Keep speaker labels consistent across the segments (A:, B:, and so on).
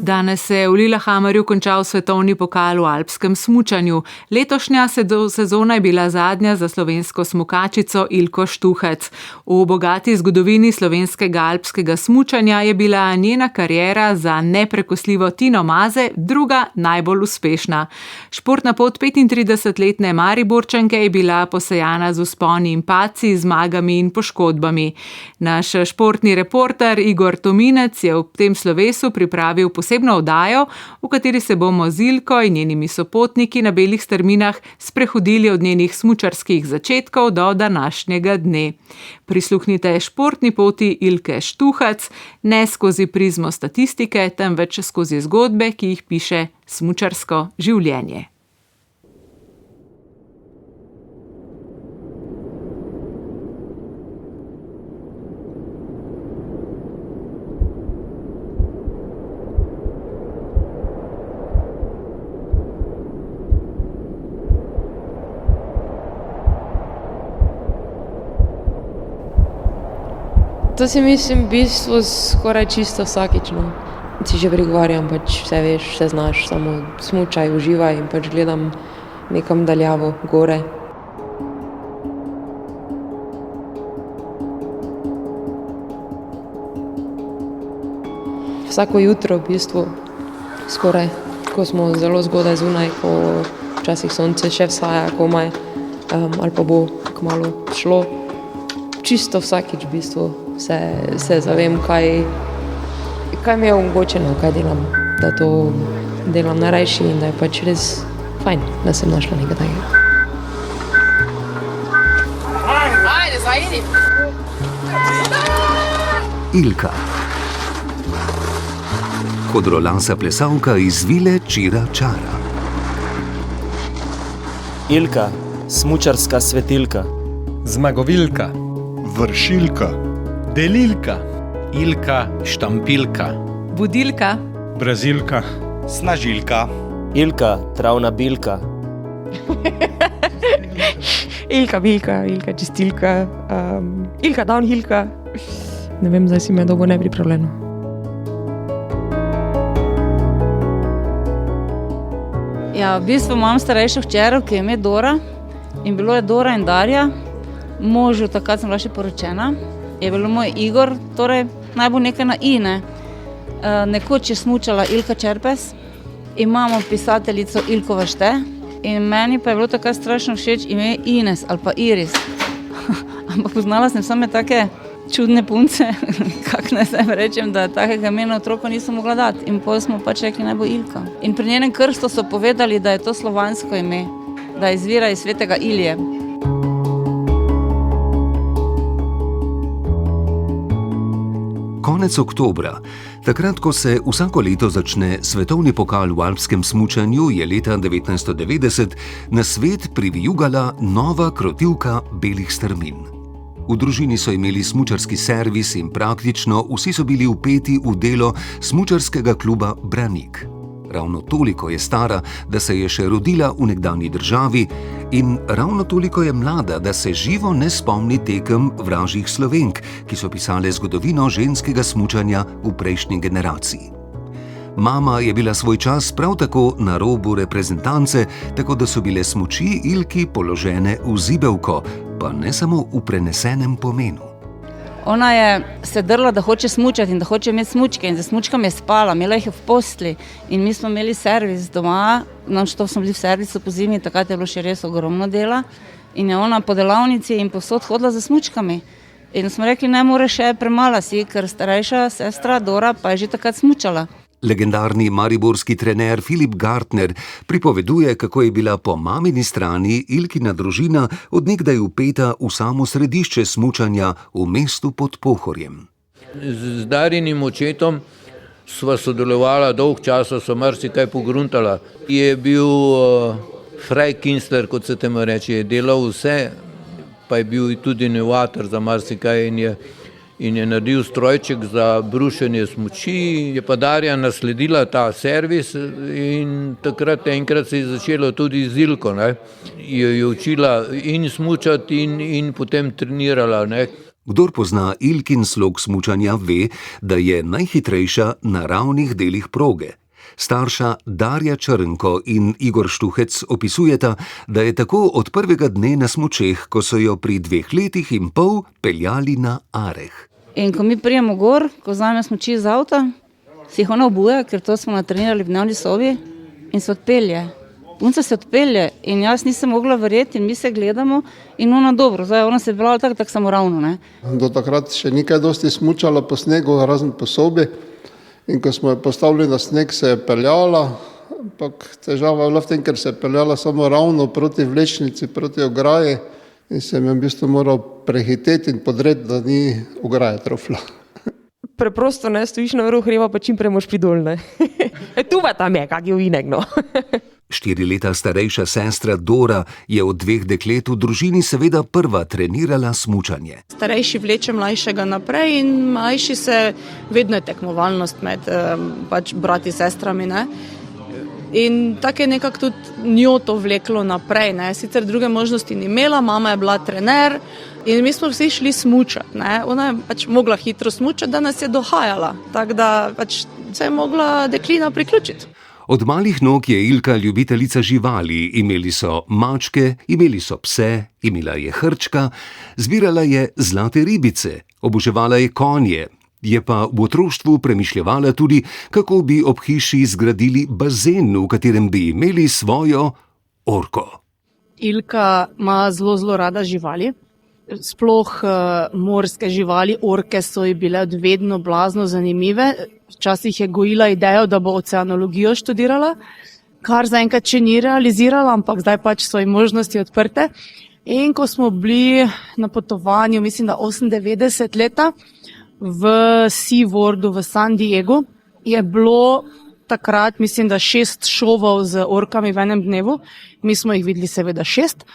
A: Danes se je v Lillehammerju končal svetovni pokal v alpskem smučanju. Letošnja sezona je bila zadnja za slovensko smukačico Ilko Štuhec. V bogati zgodovini slovenskega alpskega smučanja je bila njena kariera za neprekosljivo Tino Maze druga najbolj uspešna. Športna pot 35-letne Mariborčanke je bila posejana z vzponi in padci, zmagami in poškodbami. Naš športni reporter Igor Tominec je v tem slovesu pripravil posebno oddajo, v kateri se bomo z Ilko in njenimi sopotniki na belih strminah sprehodili od njenih smučarskih začetkov do današnjega dne. Prisluhnite športni poti Ilke Štuhec, ne skozi prizmo statistike, temveč skozi zgodbe, ki jih piše smučarsko življenje.
B: To si mislim v bistvu skoraj čisto vsakično. Si že pregovarjam, vse veš, vse znaš, samo smučaj, uživaj in gledam nekam daljavo, gore. Vsako jutro v bistvu skoraj, ko smo zelo zgodaj zunaj, ko včasih sonce še vsaja komaj, ali pa bo kmalu šlo. Čisto vsakič v bistvu se zavem, kaj mi je omogočeno, kaj delam, da to delam najrajši in da je res fajn, da sem našla nekaj takega.
C: Ajde, zajedi!
D: Ilka. Kodrolasa plesalka iz vile Čira Čara.
E: Ilka, smučarska svetilka.
F: Zmagovilka.
G: Vršilka.
F: Delilka. Ilka štampilka.
A: Budilka.
G: Brazilka.
H: Snažilka.
E: Ilka, travna bilka.
B: Ilka bilka, Ilka čistilka, Ilka downhillka. Ne vem, zdaj si me dolgo nepripravljeno.
C: Ja, v bistvu imam starejšo hčero, ki je ime Dora. In bilo je Dora in Darja. Možu, takrat sem bila še poročena. Je bilo moj Igor, torej naj bo nekaj na I, ne. Nekoč je smučala Ilka Čerpes. Imamo pisateljico Ilko Vašte. In meni pa je bilo takrat strašno všeč ime Ines ali pa Iris. Ampak poznala sem same take čudne punce, kako naj se rečem, da takega imena otroka nisem mogla dati. In potem smo rekli, naj bo Ilka. In pri njenem krstu so povedali, da je to slovansko ime, da izvira iz svetega Ilije.
D: Konec oktobra, takrat, ko se vsako leto začne svetovni pokal v alpskem smučanju, je leta 1990 na svet privijugala nova krotilka belih strmin. V družini so imeli smučarski servis in praktično vsi so bili vpeti v delo smučarskega kluba Branik. Ravno toliko je stara, da se je še rodila v nekdanji državi, in ravno toliko je mlada, da se živo ne spomni tekem vražjih Slovenk, ki so pisale zgodovino ženskega smučanja v prejšnji generaciji. Mama je bila svoj čas prav tako na robu reprezentance, tako da so bile smuči Ilki položene v zibelko, pa ne samo v prenesenem pomenu.
C: Ona je se drla, da hoče smučati in da hoče imeti smučke in za smučkami je spala, imela jih je v postelji in mi smo imeli servis doma, non-stop smo bili v servisu po zimi, takrat je bilo še res ogromno dela in je ona po delavnici in povsod hodila za smučkami. In smo rekli, ne more še, premala si, ker starejša sestra Dora pa je že takrat smučala.
D: Legendarni mariborski trener Filip Gartner pripoveduje, kako je bila po mamini strani Ilkina družina od nekdaj vpeta v samo središče smučanja v mestu pod Pohorjem.
I: Z Darjinim očetom sva sodelovala dolg časa, so marsikaj pogruntala. Je bil Freikinstler, kot se temu reče, je delal vse, pa je bil tudi inovator za marsikaj in je naredil strojček za brušenje smuči. Je pa Darja nasledila ta servis in takrat enkrat se je začelo tudi z Ilko, ne. Jo je učila in smučati in potem trenirala, ne.
D: Kdor pozna Ilkin slog smučanja, ve, da je najhitrejša na ravnih delih proge. Starša Darja Črnko in Igor Štuhec opisujeta, da je tako od prvega dne na smučeh, ko so jo pri 2 letih in pol peljali na Areh.
C: In ko mi prijemo gor, ko vzamem smuči iz avta, si jih ona obuja, ker to smo natrenirali v dnevni sobi, in se odpelje. Punca se odpelje in jaz nisem mogla verjeti in mi se gledamo in ona dobro, zdaj ona se je bila tako samo ravno, ne.
H: Do takrat še nikaj dosti smučala po snegu, razen po sobi, in ko smo jo postavili na sneg, se je peljala, ampak težava je bila v tem, ker se je peljala samo ravno proti vlečnici, proti ograji in sem jo v bistvu moral prehiteti in podreti, da ni ograja trofla.
B: Preprosto ne, stojiš na vrhu hreba, pa čim prej moraš priti dol, ne. Tu pa tam je, kak je ovinek, no.
D: 4 leta starejša sestra Dora je od 2 deklet v družini seveda prva trenirala smučanje.
J: Starejši vleče mlajšega naprej in mlajši se vedno je tekmovalnost med brati in sestrami, ne. In tako je nekako tudi njo to vleklo naprej, ne. Sicer druge možnosti ni imela, mama je bila trener in mi smo vsi šli smučati, ne. Ona je mogla hitro smučati, da nas je dohajala, tako da se je mogla deklina priključiti.
D: Od malih nog je Ilka ljubiteljica živali, imeli so mačke, imeli so pse, imela je hrčka, zbirala je zlate ribice, oboževala je konje, je pa v otroštvu premišljevala tudi, kako bi ob hiši zgradili bazen, v katerem bi imeli svojo orko.
J: Ilka ima zelo rada živali. Sploh morske živali, orke so ji bile od vedno blazno zanimive. Včasih je gojila idejo, da bo oceanologijo študirala, kar zaenkrat še ni realizirala, ampak zdaj so ji možnosti odprte. In ko smo bili na potovanju, mislim, da 98 leta, v SeaWorldu v San Diegu, je bilo takrat, mislim, da 6 šovov z orkami v enem dnevu. Mi smo jih videli seveda 6.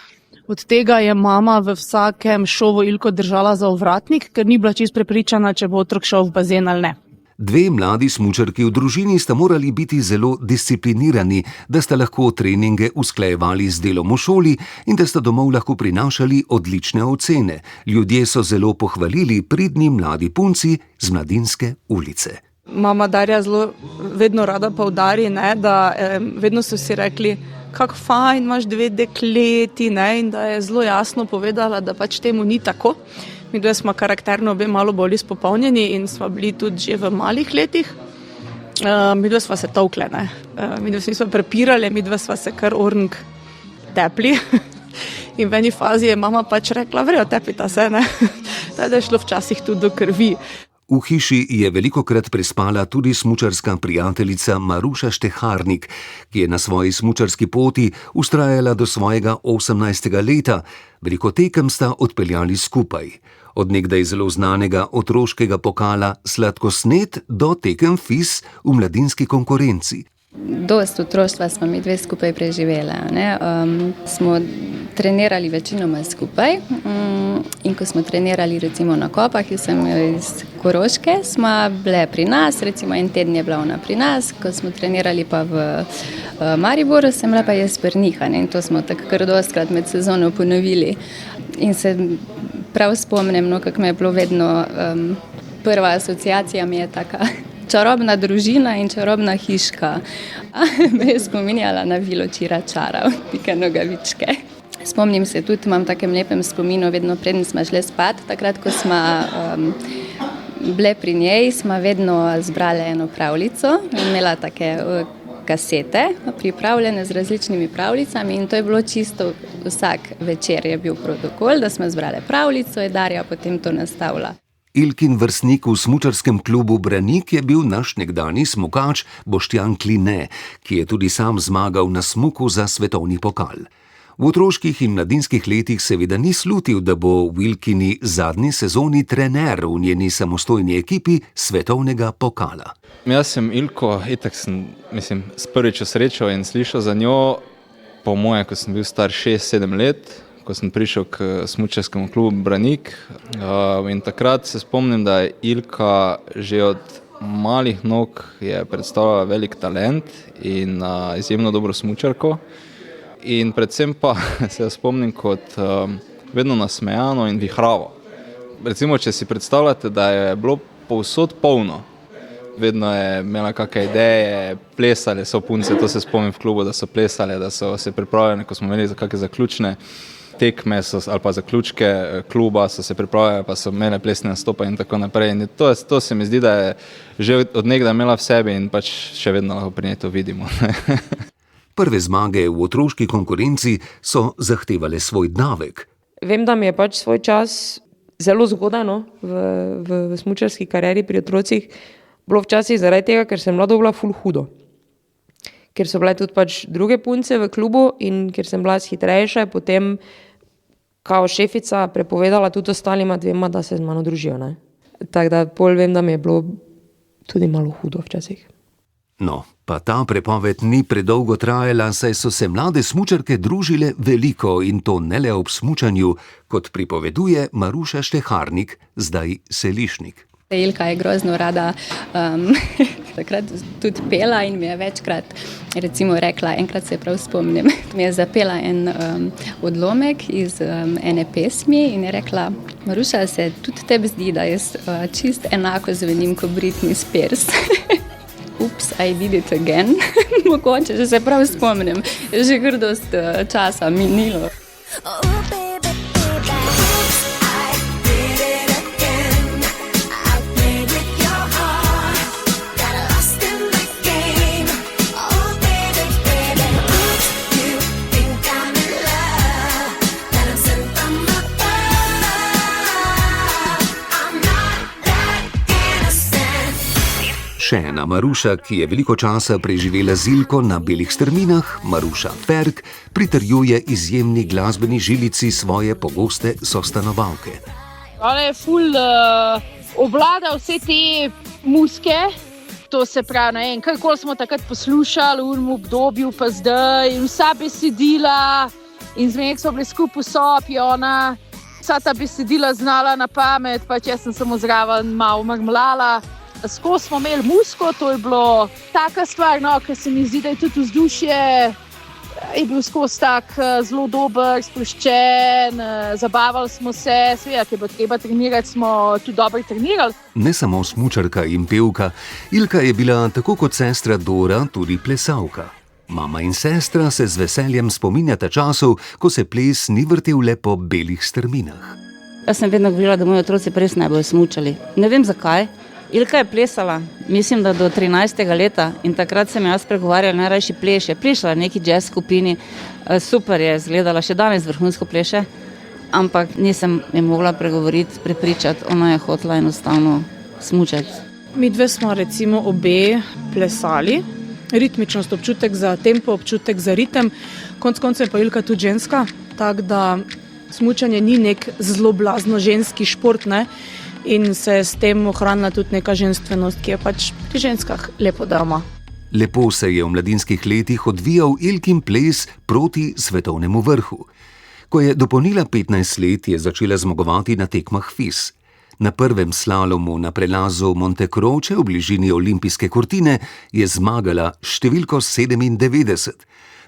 J: Od tega je mama v vsakem šovu Ilko držala za ovratnik, ker ni bila čisto prepričana, če bo otrok šel v bazen ali ne.
D: 2 mladi smučarki v družini sta morali biti zelo disciplinirani, da sta lahko treninge usklajevali z delom v šoli in da sta domov lahko prinašali odlične ocene. Ljudje so zelo pohvalili pridni mladi punci z Mladinske ulice.
J: Mama Darja vedno rada poudari, ne, da vedno so si rekli, kako fajn, imaš 2 dekleti, ne, in da je zelo jasno povedala, da temu ni tako. Midve smo karakterno obe malo bolj izpopolnjeni in smo bili tudi že v malih letih. Midve smo se tolkle, ne. Midve smo prepirali, midve smo se kar ornk tepli. In v eni fazi je mama rekla, vrejo, tepita se, ne. Da je šlo včasih tudi do krvi.
D: V hiši je velikokrat prespala tudi smučarska prijateljica Maruša Šteharnik, ki je na svoji smučarski poti vztrajala do svojega 18. leta. Veliko tekem sta odpeljali skupaj. Od nekdaj zelo znanega otroškega pokala Sladkosned do tekem FIS v mladinski konkurenci.
K: Dost otroštva smo mi 2 skupaj preživele, ne. Smo trenirali večinoma skupaj in ko smo trenirali recimo na Kopah, jaz sem iz Koroške, smo bile pri nas, recimo en teden je bila ona pri nas, ko smo trenirali pa v Mariboru, sem bila pa jaz pri njih, ne, in to smo tako kar dostkrat med sezono ponovili. In se prav spomnim, no, kako mi je bilo vedno, prva asociacija mi je taka čarobna družina in čarobna hiška. Me je spominjala na Vilo Čira Čara od Pike Nogavičke. Spomnim se tudi, imam takem lepem spominu, vedno preden smo šli spat, takrat, ko smo bile pri njej, smo vedno zbrali eno pravljico, imela take kasete pripravljene z različnimi pravljicami in to je bilo čisto vsak večer je bil protokol, da smo zbrali pravljico, je Darja potem to nastavila.
D: Ilkin vrstnik v smučarskem klubu Branik je bil naš nekdanji smukač Boštjan Kline, ki je tudi sam zmagal na smuku za svetovni pokal. V otroških in mladinskih letih seveda ni slutil, da bo v Ilkini zadnji sezoni trener v njeni samostojni ekipi svetovnega pokala.
L: Jaz sem Ilko, itak sem, prvič srečal in slišal za njo, po moje, ko sem bil star 6-7 let, ko sem prišel k smučarskemu klubu Branik. In takrat se spomnim, da je Ilka že od malih nog je predstavljala velik talent in izjemno dobro smučarko. In predvsem pa se spomnim kot vedno nasmejano in vihravo. recimo, če si predstavljate, da je bilo povsod polno, vedno je imela kakšne ideje, plesale so punce, to se spomnim v klubu, da so plesale, da so se pripravljali, ko smo imeli za kakšne zaključne tekme ali pa zaključke kluba, so se pripravljali, pa so imele plesne nastope in tako naprej. In to se mi zdi, da je že od nekdaj imela v sebi in pač še vedno lahko pri njej to vidimo.
D: Prve zmage v otroški konkurenci so zahtevale svoj davek.
B: Vem, da mi je pač svoj čas zelo zgodaj v smučarski karieri pri otrocih bilo včasih zaradi tega, ker sem bila dobila ful hudo. Ker so bile tudi pač druge punce v klubu in ker sem bila hitrejša, potem kao šefica prepovedala tudi ostalima dvema, da se z mano družijo. Ne? Tako da pol vem, da mi je bilo tudi malo hudo včasih.
D: No, pa ta prepoved ni predolgo trajala, saj so se mlade smučarke družile veliko in to ne le ob smučanju, kot pripoveduje Maruša Šteharnik, zdaj Selišnik.
K: Ilka je grozno rada takrat tudi pela in mi je večkrat recimo rekla, enkrat se prav spomnim, mi je zapela en odlomek iz ene pesmi in je rekla, Maruša, se tudi tebi zdi, da jaz čist enako zvenim kot Britney Spears. Ups, I did it again. Mogoče, že se prav spomnim, je že kar dost časa minilo.
D: Še ena Maruša, ki je veliko časa preživela z Ilko na belih strminah, Maruša Perk, pritrjuje izjemni glasbeni žilici svoje pogoste sostanovalke.
J: Ona je ful obvlada vse te muske, to se pravi, kako smo takrat poslušali v unem obdobju, pa zdaj, in vsa besedila, in zmenek so bili skupaj v sobi, ona vsa ta besedila znala na pamet, pač jaz sem samo zraven malo marmlala. Skozi smo imeli musko, to je bilo taka stvar, ker se mi zdi, da je tudi vzdušje, je bil skozi tak zelo dober, sproščen, zabavali smo se, seveda, ker je bilo treba trenirati, smo tudi dobro trenirali.
D: Ne samo smučarka in pevka, Ilka je bila tako kot sestra Dora tudi plesalka. Mama in sestra se z veseljem spominjata časov, ko se ples ni vrtel le po belih strminah.
C: Jaz sem vedno govorila, da moji otroci res najbolj smučali. Ne vem zakaj. Ilka je plesala, mislim, da do 13. leta in takrat sem jaz pregovarjala, najrajši pleše. Prišla v neki jazz skupini, super je izgledala, še danes vrhunsko pleše, ampak nisem je mogla prepričati, ona je hotela enostavno smučati.
J: Mi dve smo recimo obe plesali, ritmičnost, občutek za tempo, občutek za ritem, konec koncev je pa Ilka tudi ženska, tako da smučanje ni nek zelo blazno ženski šport, ne? In se s tem ohranila tudi neka ženstvenost, ki je pač pri ženskah lepo dama.
D: Lepo se je v mladinskih letih odvijal Ilkin ples proti svetovnemu vrhu. Ko je dopolnila 15 let, je začela zmagovati na tekmah FIS. Na prvem slalomu na prelazu Monte Croce v bližini olimpijske kurtine je zmagala številko 97.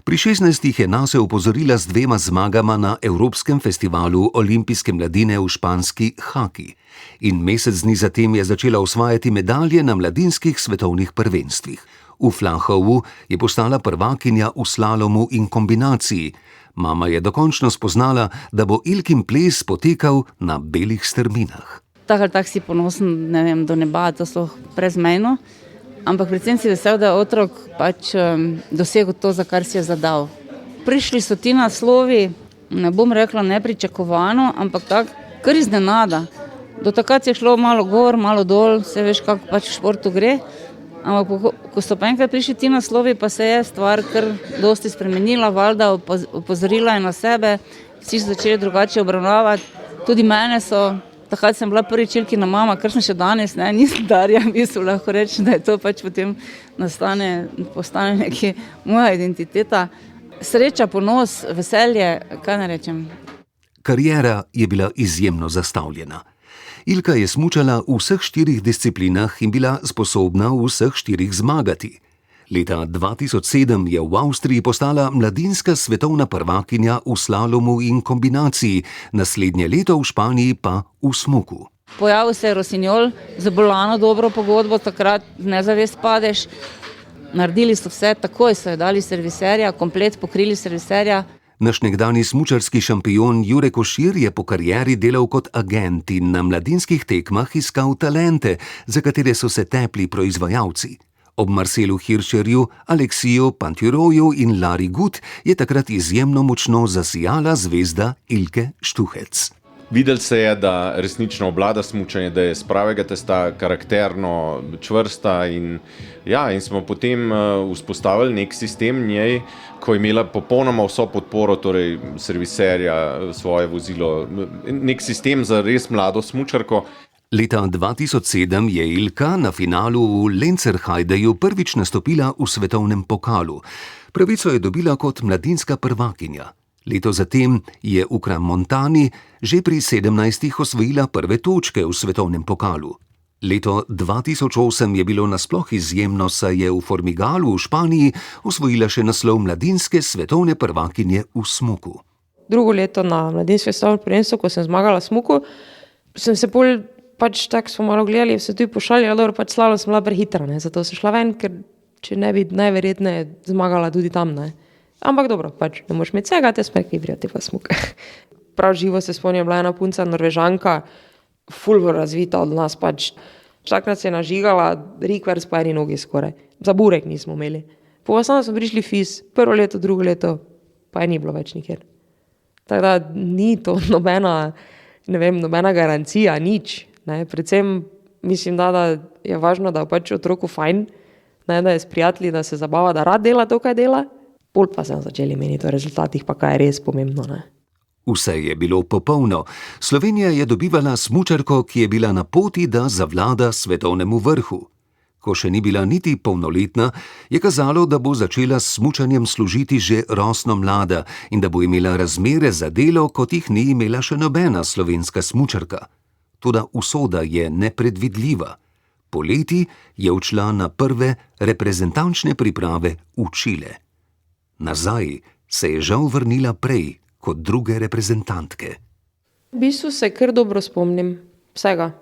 D: Pri 16 je nase upozorila z 2 zmagama na Evropskem festivalu olimpijske mladine v španski Haki. In mesec dni zatem je začela osvajati medalje na mladinskih svetovnih prvenstvih. V Flahovu je postala prvakinja v slalomu in kombinaciji. Mama je dokončno spoznala, da bo Ilkin ples potekal na belih strminah.
C: Tak ali tak si ponosen, ne vem, do neba, to so brezmejno. Ampak predvsem si vesel, da je otrok pač dosegel to, za kar si je zadal. Prišli so ti naslovi, ne bom rekla nepričakovano, ampak tako, kar iznenada. Do takrat je šlo malo gor, malo dol, se veš, kako pač v športu gre. Ampak ko so pa enkrat prišli ti naslovi, pa se je stvar kar dosti spremenila, valjda opozorila je na sebe, vsi so začeli drugače obravnavati. Tudi mene so. Takrat sem bila prvič Ilkina mama, kar sem še danes, nisem Darja, mislim, lahko reči, da je to pač potem postane nekaj moja identiteta. Sreča, ponos, veselje, kaj ne rečem.
D: Kariera je bila izjemno zastavljena. Ilka je smučala v vseh 4 disciplinah in bila sposobna v vseh 4 zmagati. Leta 2007 je v Avstriji postala mladinska svetovna prvakinja v slalomu in kombinaciji, naslednje leto v Španiji pa v smuku.
C: Pojavil se je Rossignol z bolano dobro pogodbo, takrat nezavest padeš. Naredili so vse, takoj so je dali serviserja, komplet pokrili serviserja.
D: Naš nekdani smučarski šampion Jure Košir je po karieri delal kot agent in na mladinskih tekmah iskal talente, za katere so se tepli proizvajalci. Ob Marcelu Hirscherju, Aleksiju Pantyroju in Lari Gut je takrat izjemno močno zasijala zvezda Ilke Štuhec.
M: Videli se je, da resnično obvlada smučanje, da je z pravega testa karakterno čvrsta in smo potem vzpostavili nek sistem njej, ko je imela popolnoma vso podporo, torej serviserja, svoje vozilo, nek sistem za res mlado smučarko.
D: Leta 2007 je Ilka na finalu v Lenzerheideju prvič nastopila v svetovnem pokalu. Pravico je dobila kot mladinska prvakinja. Leto zatem je v Crans-Montani že pri 17 osvojila prve točke v svetovnem pokalu. Leto 2008 je bilo nasploh izjemno, saj je v Formigalu v Španiji osvojila še naslov mladinske svetovne prvakinje v smuku.
B: Drugo leto na mladinskem svetovnem prvenstvu, ko sem zmagala v smuku, sem se tako smo malo gledali, se tudi pošalili, slalom sem bila prehitra, zato sem šla ven, ker če ne bi najverjetneje zmagala tudi tam, Ampak dobro, ne moš imeti vsega, te smrki vrijati pa smuk. Prav živo se spomnim, bila ena punca Norvežanka, ful razvita od nas, takrat se je nažigala, rikvers po eni nogi skoraj. Za burek nismo imeli. Po osnovno smo prišli FIS, prvo leto, drugo leto, pa je ni bilo več nikjer. Tako da ni to nobena garancija, nič. Predvsem mislim, da je važno, da je otroku fajn, da je s prijatelji, da se zabava, da rad dela to, kaj dela. Pol pa sem začeli meniti o rezultatih, pa kaj je res pomembno.
D: Vse je bilo popolno. Slovenija je dobivala smučarko, ki je bila na poti, da zavlada svetovnemu vrhu. Ko še ni bila niti polnoletna, je kazalo, da bo začela s smučanjem služiti že rosno mlada in da bo imela razmere za delo, kot jih ni imela še nobena slovenska smučarka. Toda usoda je nepredvidljiva. Poleti je odšla na prve reprezentančne priprave v Čile. Nazaj se je žal vrnila prej kot druge reprezentantke.
B: V bistvu se kar dobro spomnim vsega.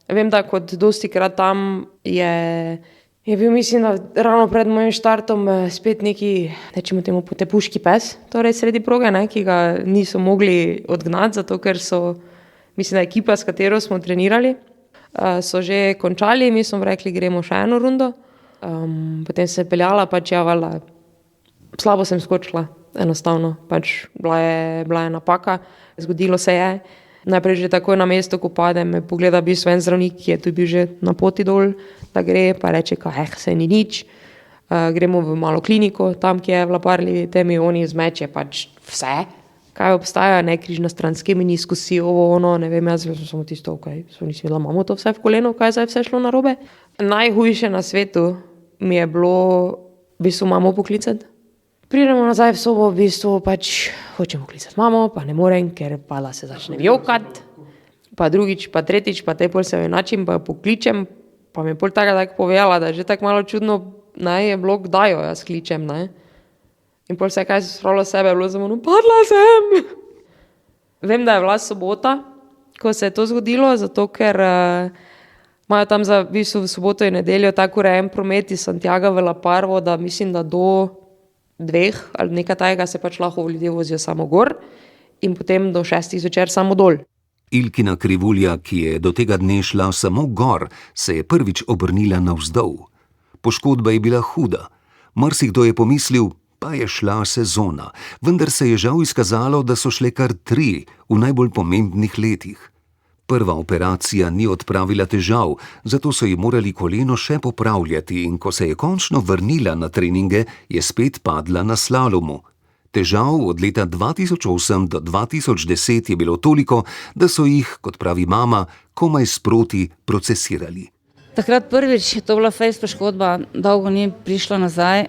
B: Vem, da kot dostikrat tam je bil, mislim, da ravno pred mojim štartom spet neki, rečemo temu, potepuški pes, torej sredi proge, ki ga niso mogli odgnati, zato ker so, mislim, da ekipa, s katero smo trenirali, so že končali, mi smo rekli, gremo še eno rundo. Potem se je peljala, slabo sem skočila, enostavno, bila je napaka, zgodilo se je. Najprej že takoj na mesto, ko padem, me pogleda v bistvu en zdravnik, ki je tu bil že na poti dol, da gre, pa reče, se ni nič. Gremo v malo kliniko, tam, ki je v Laparli, temi oni zmeče vse, kaj obstaja, križna stran, s kemi niskusi, ne vem, jaz sem tisto, sem mislila, imamo to vse v koleno, kaj zdaj vse šlo narobe. Najhujše na svetu mi je bilo v bistvu mamo poklicati. Pridemo nazaj v sobo, v bistvu hočemo klicati mamo, pa ne morem, ker pa se začne jokati, pa drugič, pa tretjič, pa pol se enačim, pa pokličem, pa mi je pol tako povedala, da je že tako malo čudno, je bilo, kdaj jo jaz kličem, In pol se je kaj spravilo sebe, je bilo za mano, padla sem! Vem, da je bila sobota, ko se je to zgodilo, zato ker imajo tam v bistvu v soboto in nedeljo tako urejen promet iz Santiaga v La Parvo, da mislim, da do 2 ali nekaj tajega se lahko ljudje vozijo samo gor in potem do 6 zvečer samo dol.
D: Ilkina krivulja, ki je do tega dne šla samo gor, se je prvič obrnila navzdol. Poškodba je bila huda. Marsikdo je pomislil, pa je šla sezona, vendar se je žal izkazalo, da so šle kar 3 v najbolj pomembnih letih. Prva operacija ni odpravila težav, zato so ji morali koleno še popravljati in ko se je končno vrnila na treninge, je spet padla na slalomu. Težav od leta 2008 do 2010 je bilo toliko, da so jih, kot pravi mama, komaj sproti procesirali.
C: Takrat prvič je to bila fejs poškodba, dolgo ni prišla nazaj.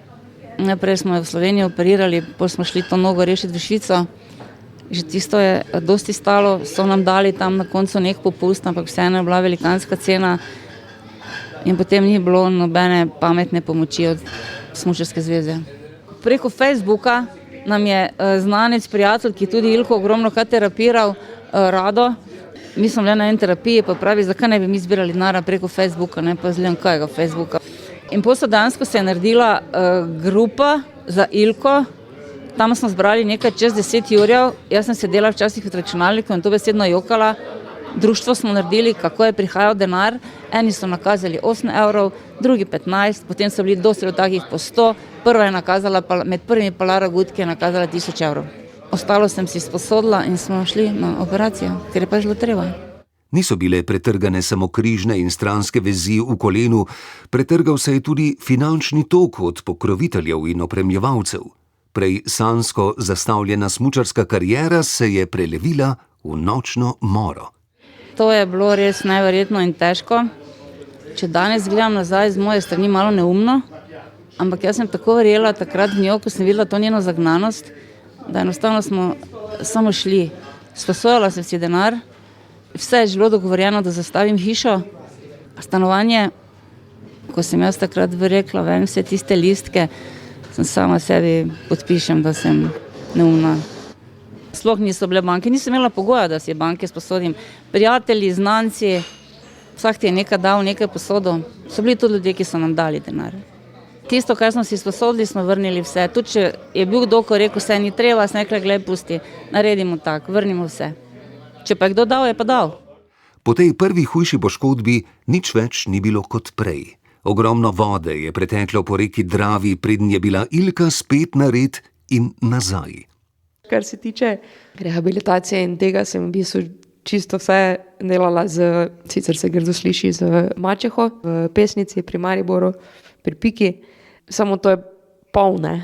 C: Najprej smo jo v Sloveniji operirali, potem smo šli to nogo rešiti v Švico. Že tisto je dosti stalo, so nam dali tam na koncu nek popust, ampak vseeno je bila velikanska cena in potem ni bilo nobene pametne pomoči od Smučarske zveze. Preko Facebooka nam je znanec, prijatelj, ki tudi Ilko ogromno kaj terapiral, Rado. Mi smo bili na eni terapiji, pa pravi, zakaj ne bi mi zbirali denarja preko Facebooka, ne pa zgledam kajega Facebooka. In potem dejansko se je naredila grupa za Ilko, tam smo zbrali nekaj čez 10 jurjev, jaz sem sedela včasih v računalniku in to besedno jokala. Društvo smo naredili, kako je prihajal denar, eni so nakazali 8 evrov, drugi 15, potem so bili dosti od takih po 100, prva je nakazala, med prvimi pa Lara Gut, ki je nakazala 1000 evrov. Ostalo sem si sposodila in smo šli na operacijo, ker je pač bilo treba.
D: Niso bile pretrgane samo križne in stranske vezi v kolenu, pretrgal se je tudi finančni tok od pokroviteljev in opremljevalcev. Prej sanjsko zastavljena smučarska kariera se je prelevila v nočno moro.
C: To je bilo res neverjetno in težko. Če danes gledam nazaj, z moje strani malo neumno, ampak jaz sem tako verjela takrat v njo, ko sem videla to njeno zagnanost, da enostavno smo samo šli. Sposojala sem si denar, vse je bilo dogovorjeno, da zastavim hišo, stanovanje. Ko sem jaz takrat rekla, vem vse tiste listke, sem sama sebi podpišem, da sem neumna. Sploh niso bile banke, nisem imela pogoja, da si banke sposodim. Prijatelji, znanci, vsak ti je nekaj dal, nekaj posodo. So bili tudi ljudje, ki so nam dali denar. Tisto, kar smo si sposodili, smo vrnili vse. Tudi če je bil kdo, ko rekel, vse ni treba, sem rekla, glej, pusti, naredimo tak, vrnimo vse. Če pa je kdo dal, je pa dal.
D: Po tej prvi hujši poškodbi nič več ni bilo kot prej. Ogromno vode je preteklo po reki Dravi, preden je bila Ilka spet nared in nazaj.
B: Kar se tiče rehabilitacije in tega, sem v bistvu čisto vse delala sicer se grdo sliši, z mačeho v Pesnici pri Mariboru, pri Piki. Samo to je pol, ne.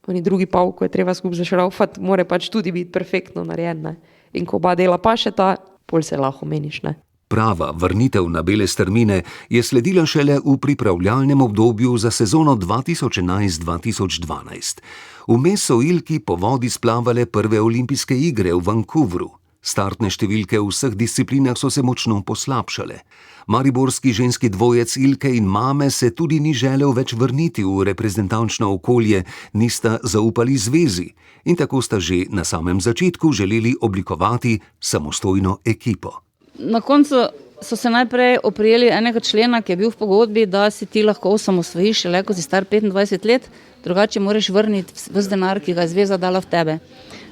B: Oni drugi pol, ko je treba skupaj zašraufati, mora pač tudi biti perfektno narejen, ne. In ko oba dela pašeta, pol se lahko meniš, ne.
D: Prava vrnitev na bele strmine je sledila šele v pripravljalnem obdobju za sezono 2011-2012. Vmes so Ilki po vodi splavale prve olimpijske igre v Vancouvru. Startne številke v vseh disciplinah so se močno poslabšale. Mariborski ženski dvojec Ilke in mame se tudi ni želel več vrniti v reprezentančno okolje, nista zaupali zvezi in tako sta že na samem začetku želeli oblikovati samostojno ekipo.
C: Na koncu so se najprej oprijeli enega člena, ki je bil v pogodbi, da si ti lahko osamosvojiš šele, ko si star 25 let, drugače moraš vrniti ves denar, ki ga je zveza dala v tebe.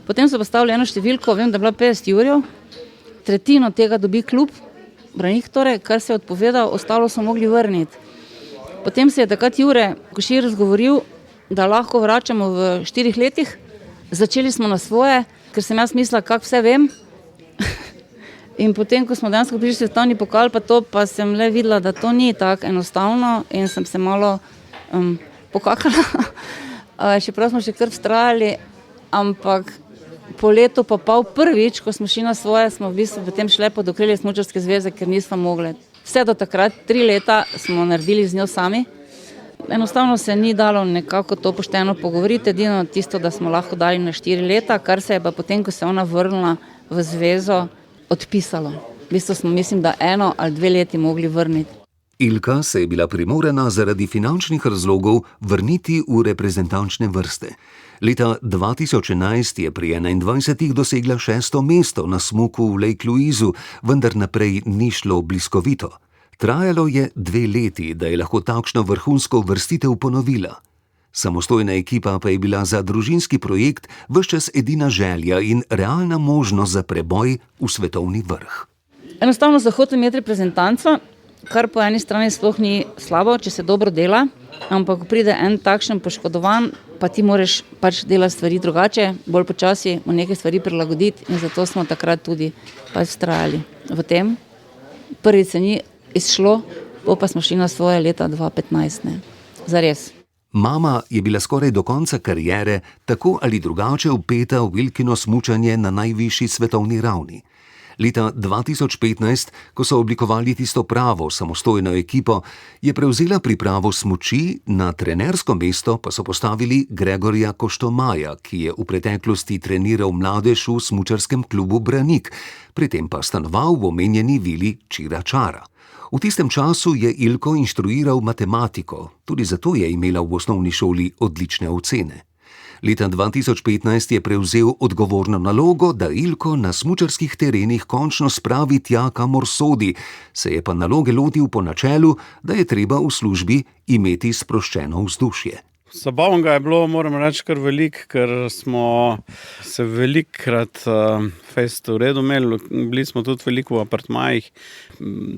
C: Potem so postavili eno številko, vem, da je bila 50 jurjev, tretjino tega dobi klub, Branik torej, kar se je odpovedal, ostalo so mogli vrniti. Potem se je takrat Jure Košir razgovoril, da lahko vračamo v 4 letih, začeli smo na svoje, ker sem jaz mislila, kako vse vem. In potem, ko smo dejansko prišli svetovni pokal, pa sem le videla, da to ni tako enostavno in sem se malo pokakala. Čeprav smo še kar vztrajali, ampak po letu pa pol prvič, ko smo šli na svoje, smo v bistvu potem šle pod okrilje Smučarske zveze, ker nismo mogli. Vse do takrat, 3 leta smo naredili z njo sami. Enostavno se ni dalo nekako to pošteno pogovoriti, edino tisto, da smo lahko dali na 4 leta, kar se je pa potem, ko se je ona vrnila v zvezo, odpisalo. V bistvu smo, mislim, da 1 ali 2 leti mogli vrniti.
D: Ilka se je bila primorana zaradi finančnih razlogov vrniti v reprezentančne vrste. Leta 2011 je pri 21 dosegla 6. mesto na smuku v Lake Louisu, vendar naprej ni šlo bliskovito. Trajalo je 2 leti, da je lahko takšno vrhunsko vrstitev ponovila. Samostojna ekipa pa je bila za družinski projekt ves čas edina želja in realna možnost za preboj v svetovni vrh.
C: Enostavno so hoteli imeti reprezentanco, kar po eni strani sploh ni slabo, če se dobro dela, ampak ko pride en takšen poškodovan, pa ti moraš pač delati stvari drugače, bolj počasi, v neke stvari prilagoditi in zato smo takrat tudi pač vztrajali v tem. Prvič se ni izšlo, pa smo šli na svoje leta 2015, ne. Zares.
D: Mama je bila skoraj do konca kariere tako ali drugače vpeta v Ilkino smučanje na najvišji svetovni ravni. Leta 2015, ko so oblikovali tisto pravo samostojno ekipo, je prevzela pripravo smuči, na trenersko mesto pa so postavili Gregorja Koštomaja, ki je v preteklosti treniral mladež v smučarskem klubu Branik, pri tem pa stanoval v omenjeni vili Čira Čara. V tistem času je Ilko inštruiral matematiko, tudi zato je imela v osnovni šoli odlične ocene. Leta 2015 je prevzel odgovorno nalogo, da Ilko na smučarskih terenih končno spravi tja, kamor sodi, se je pa naloge lotil po načelu, da je treba v službi imeti sproščeno vzdušje.
N: Zabavnega je bilo, moram reči, kar veliko, ker smo se velikokrat fejst v redu imeli. Bili smo tudi veliko v apartmajih,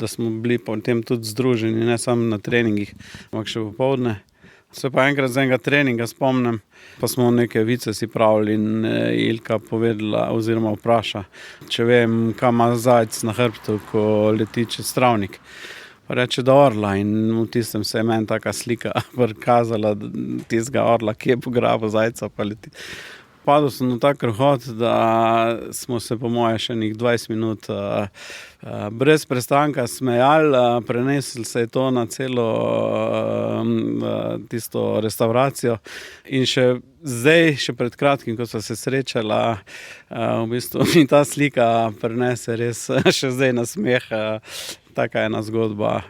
N: da smo bili potem tudi združeni, ne samo na treningih, ampak še popoldne. Se pa enkrat z enega treninga spomnim, pa smo neke vice si pravili in Ilka povedala oziroma vpraša, če vem, kam ima zajec na hrbtu, ko leti čez travnik. Pa reče, da orla, in v tistem se je meni taka slika prikazala tistega orla, ki je pograbil zajca pa leti. Padel sem v tak krohot, da smo se po moje še 20 minut brez prestanka smejali, prenesli se je to na celo tisto restauracijo in še zdaj, še pred kratkim, ko sva se srečala, v bistvu mi ta slika prenese res še zdaj na smeh, taka ena zgodba.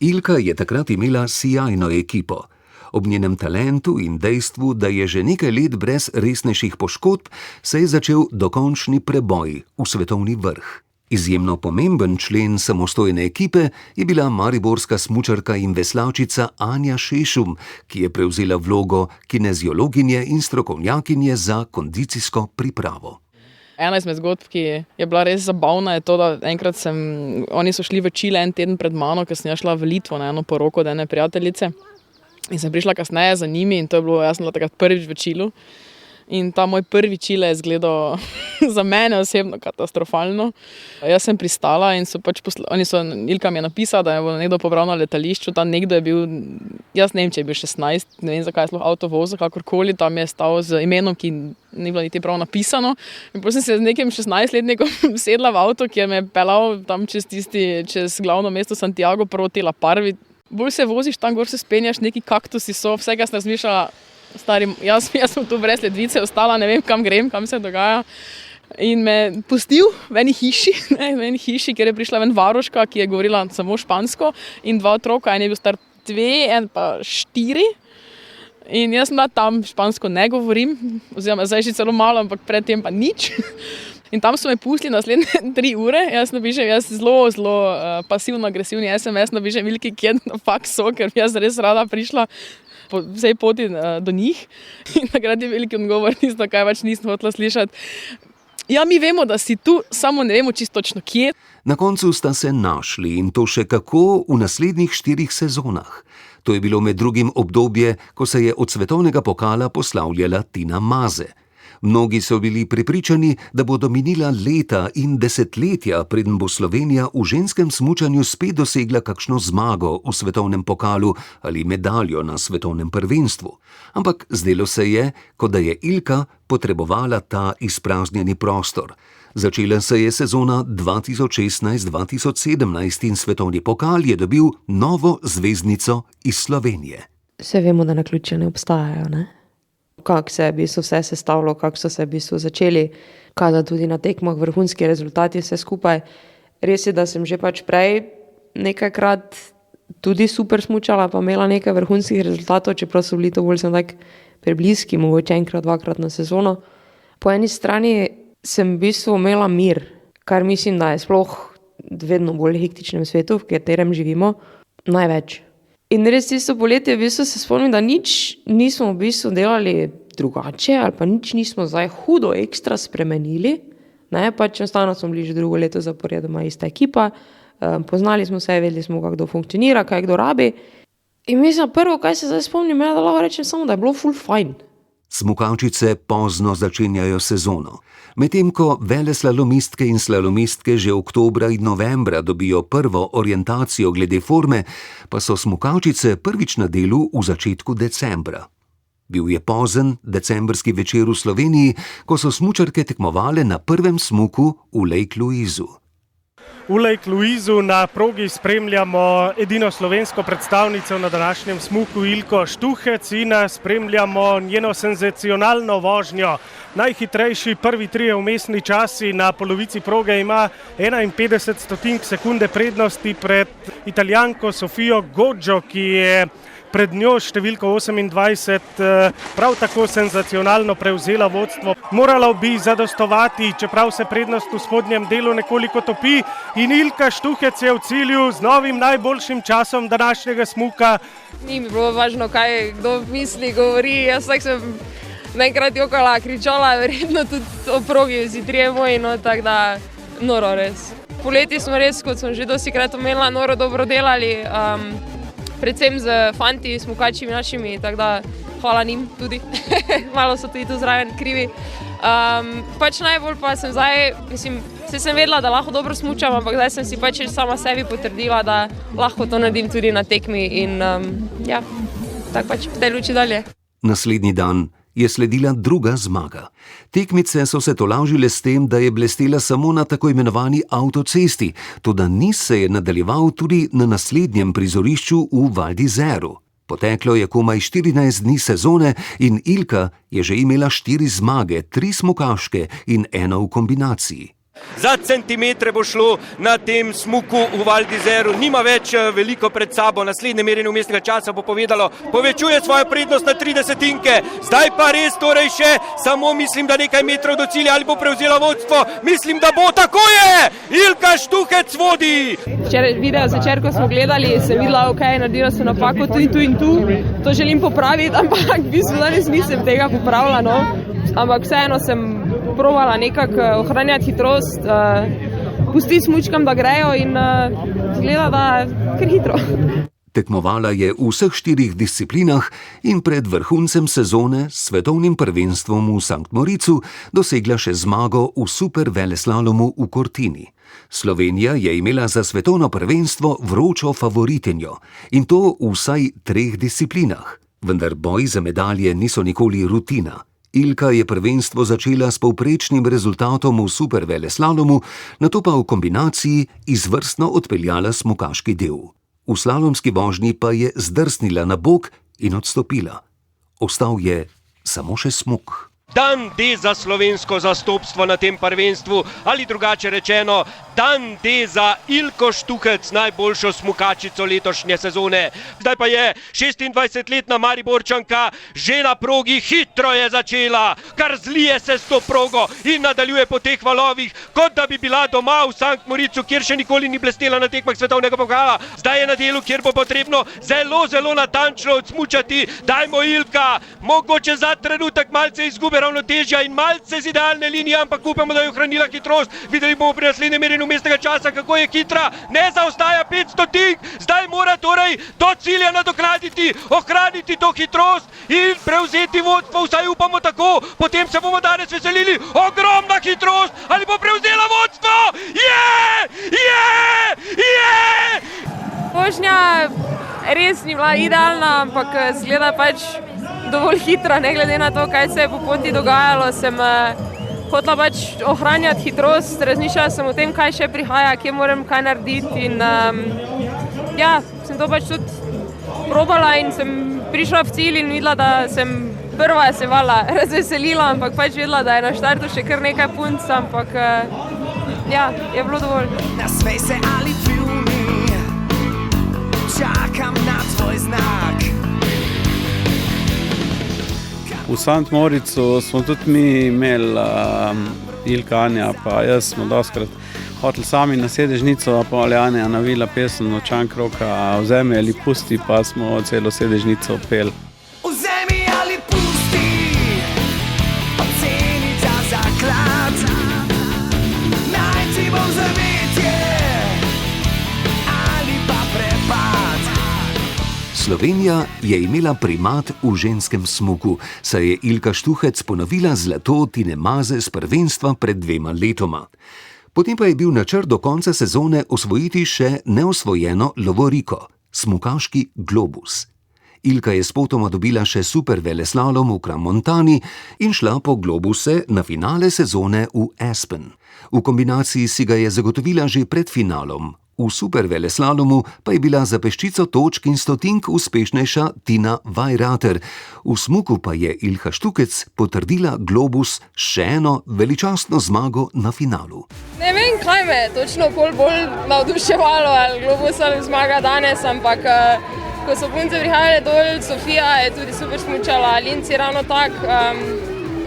D: Ilka je takrat imela sijajno ekipo. Ob njenem talentu in dejstvu, da je že nekaj let brez resnejših poškodb, se je začel dokončni preboj v svetovni vrh. Izjemno pomemben člen samostojne ekipe je bila mariborska smučarka in veslačica Anja Šešum, ki je prevzela vlogo kineziologinje in strokovnjakinje za kondicijsko pripravo.
B: Ena izmed zgodb, ki je bila res zabavna, je to, da enkrat oni so šli v Čile en teden pred mano, ker sem šla v Litvo na eno poroko od ene prijateljice. In sem prišla kasneje za njimi in to je bilo, jaz sem bila takrat prvič v Čilu. In ta moj prvi Čile je izgledal za mene osebno katastrofalno. Jaz sem pristala in Ilka mi je napisala, da je bo nekdo pobral na letališču. Ta nekdo je bil, jaz ne vem, če je bil 16, ne vem, zakaj je sploh avto vozil, kakorkoli, tam je stal z imenom, ki ni bilo niti prav napisano. In potem sem se z nekim 16-letnikom sedla v avto, ki je me pelal tam čez glavno mesto Santiago proti La Parvi. Bolj se voziš tam, gor se spenjaš, neki kaktusi so, vsega sem razmišljala, stari, jaz sem tu brez ledvice ostala, ne vem, kam grem, kam se dogaja. In me pustil v eni hiši, kjer je prišla ven varuška, ki je govorila samo špansko in 2 otroka, en je bil star 2, en pa 4. In jaz sem bila tam, špansko ne govorim, oziroma zdaj že celo malo, ampak predtem pa nič. In tam so me pustili naslednje 3 ure, jaz zelo pasivno-agresivni SMS napišem Ilki, kje na faks so, ker jaz res rada prišla po vsej poti do njih. In takrat je veliki odgovor, kaj več nisem hotela slišati. Ja, mi vemo, da si tu, samo ne vemo čisto točno kje.
D: Na koncu sta se našli in to še kako v naslednjih 4 sezonah. To je bilo med drugim obdobje, ko se je od svetovnega pokala poslavljala Tina Maze. Mnogi so bili prepričani, da bodo minila leta in desetletja, preden bo Slovenija v ženskem smučanju spet dosegla kakšno zmago v svetovnem pokalu ali medaljo na svetovnem prvenstvu. Ampak zdelo se je, kot da je Ilka potrebovala ta izpraznjeni prostor. Začela se je sezona 2016-2017 in svetovni pokal je dobil novo zvezdnico iz Slovenije.
B: Vse vemo, da naključja ne obstajajo, ne? Kako se je vse sestavilo, kako so se začeli kazati tudi na tekmah, vrhunski rezultati, vse skupaj. Res je, da sem že prej nekajkrat tudi super smučala, pa imela nekaj vrhunskih rezultatov, čeprav so bili to bolj prebliski, mogoče enkrat, 2-krat na sezono. Po eni strani sem imela mir, kar mislim, da je sploh vedno bolj hektičnem svetu, v katerem živimo, največ. In res tisto poletje se spomnim, da nič nismo delali drugače ali pa nič nismo zdaj hudo ekstra spremenili. Pač enostavno smo bili že 2. leto zaporedoma ista ekipa, poznali smo se, vedeli smo, kako kdo funkcionira, kaj kdo rabi. In mislim, prvo, kaj se zdaj spomnim, da lahko rečem samo, da je bilo ful fajn.
D: Smukačice pozno začenjajo sezono. Medtem ko veleslalomistke in slalomistke že oktobra in novembra dobijo prvo orientacijo glede forme, pa so smukačice prvič na delu v začetku decembra. Bil je pozen decembrski večer v Sloveniji, ko so smučarke tekmovale na prvem smuku v Lake Louisu.
O: V Lake Louisu na progi spremljamo edino slovensko predstavnico na današnjem smuku Ilko Štuhec in spremljamo njeno senzacionalno vožnjo. Najhitrejši prvi trije vmesni časi na polovici proge ima 51 sekunde prednosti pred Italijanko Sofijo Goggio, ki je pred njo številko 28 prav tako senzacionalno prevzela vodstvo. Morala bi zadostovati, čeprav se prednost v spodnjem delu nekoliko topi in Ilka Štuhec je v cilju z novim najboljšim časom današnjega smuka.
B: Ni mi bilo važno, kaj kdo misli, govori, jaz tako sem naenkrat jokala, kričala, verjetno tudi o progi vsi trije moji, no tako da noro res. Poleti smo res, kot sem že dostikrat omenila, noro dobro delali, predvsem z fanti, smukačimi našimi, tako da hvala njim tudi, malo so tudi tu zraven krivi. Pač najbolj pa sem zdaj, se sem vedela, da lahko dobro smučam, ampak zdaj sem si pač sama sebi potrdila, da lahko to naredim tudi na tekmi in ja, tako pač v tej luči dalje.
D: Naslednji dan je sledila druga zmaga. Tekmice so se tolažile s tem, da je blestela samo na tako imenovani avtocesti, toda niz se je nadaljeval tudi na naslednjem prizorišču v Val d'Isère. Poteklo je komaj 14 dni sezone in Ilka je že imela 4 zmage, 3 smukaške in 1 v kombinaciji.
P: Za centimetre bo šlo na tem smuku v Val d'Isère, nima več veliko pred sabo, naslednje merjenje vmesnega časa bo povedalo, povečuje svojo prednost na 3 desetinke, zdaj pa res torej še, samo mislim, da nekaj metrov do cilja ali bo prevzela vodstvo, mislim, da bo, tako je, Ilka Štuhec vodi.
B: Včeraj video zvečer, ko smo gledali, sem videla, ok, naredila sem napako tu in tu, to želim popraviti, ampak v bistvu danes nisem tega popravila, no, ampak vseeno sem provala nekako ohranjati hitrost, pusti smučkam, da grejo in zgleda, da kar hitro.
D: Tekmovala je v vseh 4 disciplinah in pred vrhuncem sezone s svetovnim prvenstvom v Sankt Moricu dosegla še zmago v super veleslalomu v Cortini. Slovenija je imela za svetovno prvenstvo vročo favoritenjo in to v vsaj 3 disciplinah, vendar boj za medalje niso nikoli rutina. Ilka je prvenstvo začela s povprečnim rezultatom v super veleslalomu, nato pa v kombinaciji izvrstno odpeljala smukaški del. V slalomski vožnji pa je zdrsnila na bok in odstopila. Ostal je samo še smuk.
P: Dan D za slovensko zastopstvo na tem prvenstvu, ali drugače rečeno, dan D za Ilko Štuhec, najboljšo smukačico letošnje sezone. Zdaj pa je 26-letna Mariborčanka že na progi, hitro je začela, kar zlije se s to progo in nadaljuje po teh valovih, kot da bi bila doma v Sankt Moricu, kjer še nikoli ni blestela na tekmah svetovnega pokala. Zdaj je na delu, kjer bo potrebno zelo natančno odsmučati. Dajmo Ilka, mogoče za trenutek malce izgube ravnotežja in malce z idealne linije, ampak upamo, da je ohranila hitrost. Videli bomo pri naslednjem merjenju vmesnega časa, kako je hitra, ne zaostaja 500, zdaj mora torej do cilja nadoknaditi, ohraniti to hitrost in prevzeti vodstvo, vsaj upamo tako, potem se bomo danes veselili, ogromna hitrost, ali bo prevzela vodstvo?
B: Vožnja res ni bila idealna, ampak zgleda pač dovolj hitra, ne glede na to, kaj se je po poti dogajalo, sem hotela pač ohranjati hitrost, razmišljala sem o tem, kaj še prihaja, kje moram kaj narediti in ja, sem to pač tudi probala in sem prišla v cilj in videla, da sem prva se vala razveselila, ampak pač videla, da je na štartu še kar nekaj punc, ampak ja, je bilo dovolj.
Q: Nasmej se ali pljuni, čakam na tvoj znak.
N: V Sankt Moricu smo tudi mi imeli, Ilka, Anja pa jaz smo dostikrat hoteli sami na sedežnico, pa ali Anja navila pesem Nočan kroka, vzemi ali pusti, pa smo celo sedežnico peli.
Q: Vzemi ali pusti, oceni ta zaklad, naj ti bo zavetje ali pa prepad.
D: Slovenija je imela primat v ženskem smuku, saj je Ilka Štuhec ponovila zlato Tine Maze s prvenstva pred 2 letoma. Potem pa je bil načrt do konca sezone osvojiti še neosvojeno lovoriko, smukaški globus. Ilka je spotoma dobila še super veleslalom v Crans-Montani in šla po globuse na finale sezone v Aspen. V kombinaciji si ga je zagotovila že pred finalom. V super veleslalomu pa je bila za peščico točk in stotink uspešnejša Tina Weirater. V smuku pa je Ilka Štukec potrdila globus še eno veličastno zmago na finalu.
B: Ne vem, kaj me je točno bolj navduševalo, ali globus ali zmaga danes, ampak ko so punce prihajale dol, Sofija je tudi super smučala, Linci ravno tak.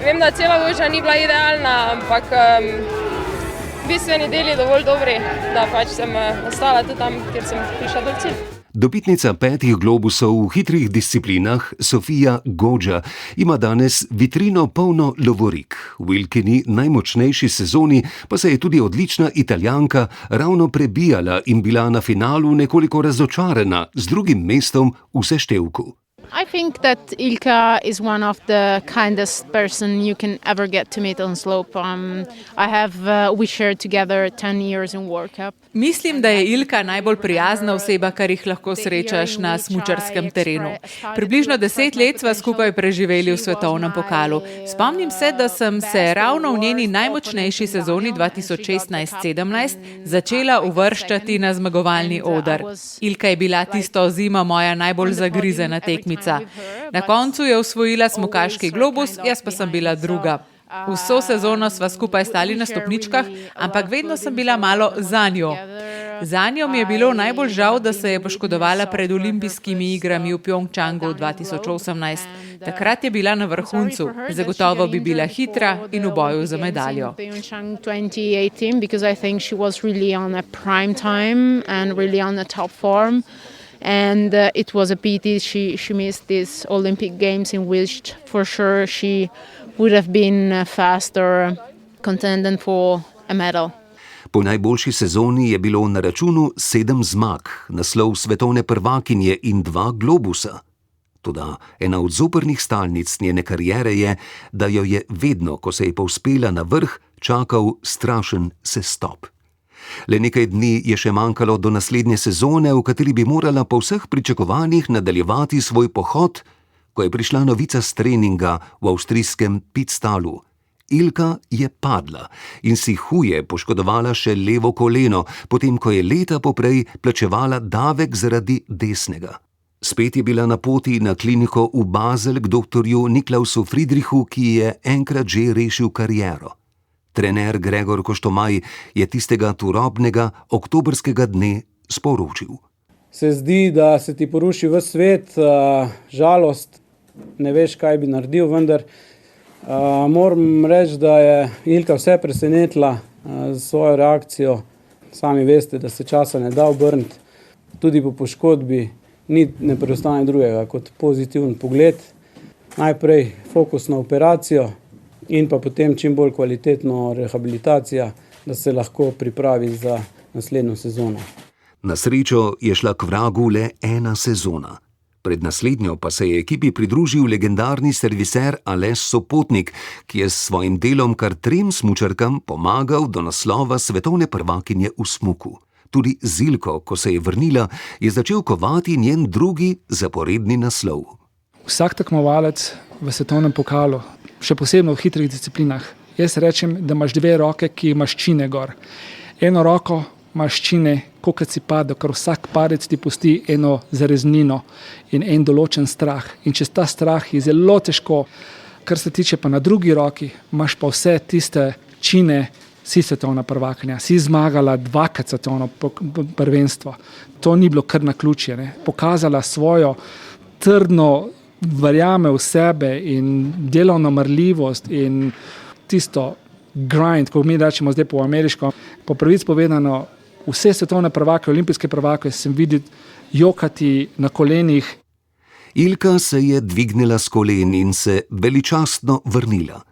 B: Vem, da cela vožnja ni bila idealna, ampak bistveni deli dovolj dobri, da pač sem ostala tudi tam, kjer sem prišla do cilja.
D: Dobitnica 5 globusov v hitrih disciplinah, Sofija Godža, ima danes vitrino polno lovorik. V Ilkini najmočnejši sezoni pa se je tudi odlična Italijanka ravno prebijala in bila na finalu nekoliko razočarana z drugim mestom v seštevku.
J: I think that Ilka is one of the kindest person you can ever get to meet on slope. We shared together 10 years in World Cup.
A: Mislim, da je Ilka najbolj prijazna oseba, kar jih lahko srečaš na smučarskem terenu. Približno 10 let sva skupaj preživeli v svetovnem pokalu. Spomnim se, da sem se ravno v njeni najmočnejši sezoni 2016-17 začela uvrščati na zmagovalni oder. Ilka je bila tisto zimo moja najbolj zagrizena tekmica. Na koncu je osvojila smukaški globus, jaz pa sem bila druga. Vso sezono sva skupaj stali na stopničkah, ampak vedno sem bila malo za njo. Za njo mi je bilo najbolj žal, da se je poškodovala pred olimpijskimi igrami v Pjongčangu 2018. Takrat je bila na vrhuncu, zagotovo bi bila hitra in v boju za medaljo.
J: And it was a pity she missed these Olympic Games in which for sure she would have been faster contending for a medal.
D: Po najboljši sezoni je bilo na računu 7 zmag, naslov svetovne prvakinje in 2 globusa. Toda ena od zoprnih stalnic njene kariere je, da jo je vedno, ko se je povzpela na vrh, čakal strašen sestop. Le nekaj dni je še manjkalo do naslednje sezone, v kateri bi morala po vseh pričakovanjih nadaljevati svoj pohod, ko je prišla novica s treninga v avstrijskem Pitstalu. Ilka je padla in si huje poškodovala še levo koleno, potem ko je leta poprej plačevala davek zaradi desnega. Spet je bila na poti na kliniko v Basel k doktorju Niklausu Friedrichu, ki je enkrat že rešil kariero. Trener Gregor Koštomaj je tistega turobnega oktobrskega dne sporočil.
N: Se zdi, da se ti poruši ves svet, žalost, ne veš, kaj bi naredil, vendar moram reči, da je Ilka vse presenetila z svojo reakcijo. Sami veste, da se časa ne da obrniti. Tudi po poškodbi ne preostane drugega kot pozitiven pogled. Najprej fokus na operacijo, in pa potem čim bolj kvalitetno rehabilitacija, da se lahko pripravi za naslednjo sezono.
D: Na srečo je šla k vragu le ena sezona. Pred naslednjo pa se je ekipi pridružil legendarni serviser Aleš Sopotnik, ki je s svojim delom kar 3 smučarkam pomagal do naslova svetovne prvakinje v smuku. Tudi z Ilko, ko se je vrnila, je začel kovati njen drugi zaporedni naslov.
R: Vsak tekmovalec v svetovnem pokalu, še posebno v hitrih disciplinah, jaz rečem, da imaš 2 roke, ki imaš ščine gor. Eno roko imaš ščine, koliko si padel, ker vsak padec ti pusti eno zareznino in en določen strah. In čez ta strah je zelo težko. Kar se tiče pa na drugi roki, imaš pa vse tiste čine, si svetovna prvakinja, si zmagala 2-krat svetovno prvenstvo. To ni bilo kar naključje, ne. Pokazala svojo trdno verjame v sebe in delovno marljivost in tisto grind, ko mi rečemo zdaj po ameriško. Po pravici povedano, vse svetovne prvake, olimpijske prvake sem videl jokati na kolenih.
D: Ilka se je dvignila s kolen in se veličastno vrnila.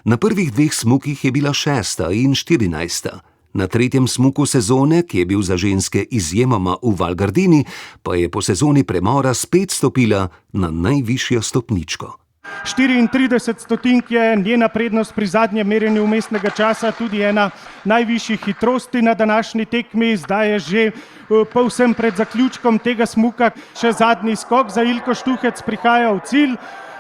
D: Na prvih 2 smukih je bila 6. in 14. Na 3. smuku sezone, ki je bil za ženske izjemoma v Val Gardini, pa je po sezoni premora spet stopila na najvišjo stopničko.
O: 34 stotink je njena prednost pri zadnjem merjenju vmesnega časa, tudi ena najvišjih hitrosti na današnji tekmi. Zdaj je že povsem pred zaključkom tega smuka še zadnji skok za Ilko Štuhec, prihaja v cilj.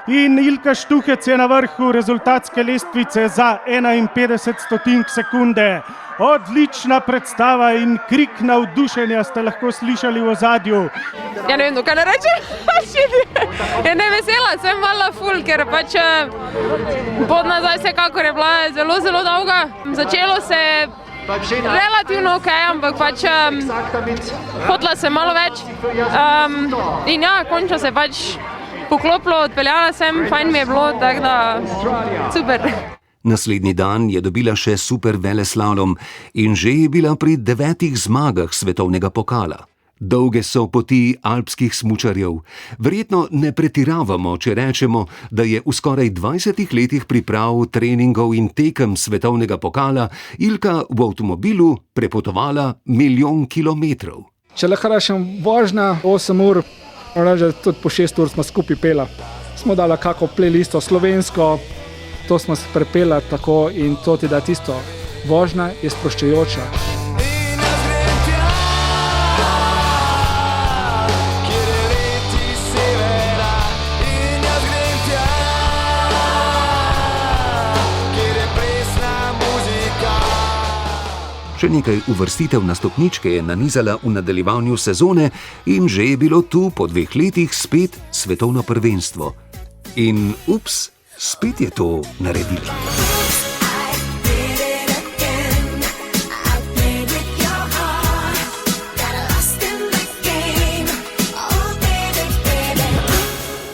O: In Ilka Štuhec je na vrhu rezultatske lestvice za 51 stotink sekunde. Odlična predstava in krik navdušenja ste lahko slišali v ozadju.
B: Ja ne vem, kaj ne rečem. Ja ne vesela, sem malo ful, ker pač pot nazaj vsekakor je bila zelo, zelo dolga. Začelo se relativno ok, ampak pač hotla sem malo več. In ja, končno se pač poklopilo, odpeljala sem, fajn mi je bilo, tako da super.
D: Naslednji dan je dobila še super veleslalom in že je bila pri 9 zmagah svetovnega pokala. Dolge so poti alpskih smučarjev. Verjetno ne pretiravamo, če rečemo, da je v skoraj 20 letih priprav, treningov in tekem svetovnega pokala Ilka v avtomobilu prepotovala 1 milijon kilometrov.
R: Če lahko rečem, vožnja 8 ur, reče, tudi po 6 ur smo skupaj pela. Smo dala kako playlisto slovensko, to smo se prepela tako in to ti da tisto. Vožnja je sproščajoča.
D: Še nekaj uvrstitev na stopničke je nanizala v nadaljevanju sezone in že je bilo tu po 2 letih spet svetovno prvenstvo. In ups, spet je to naredila.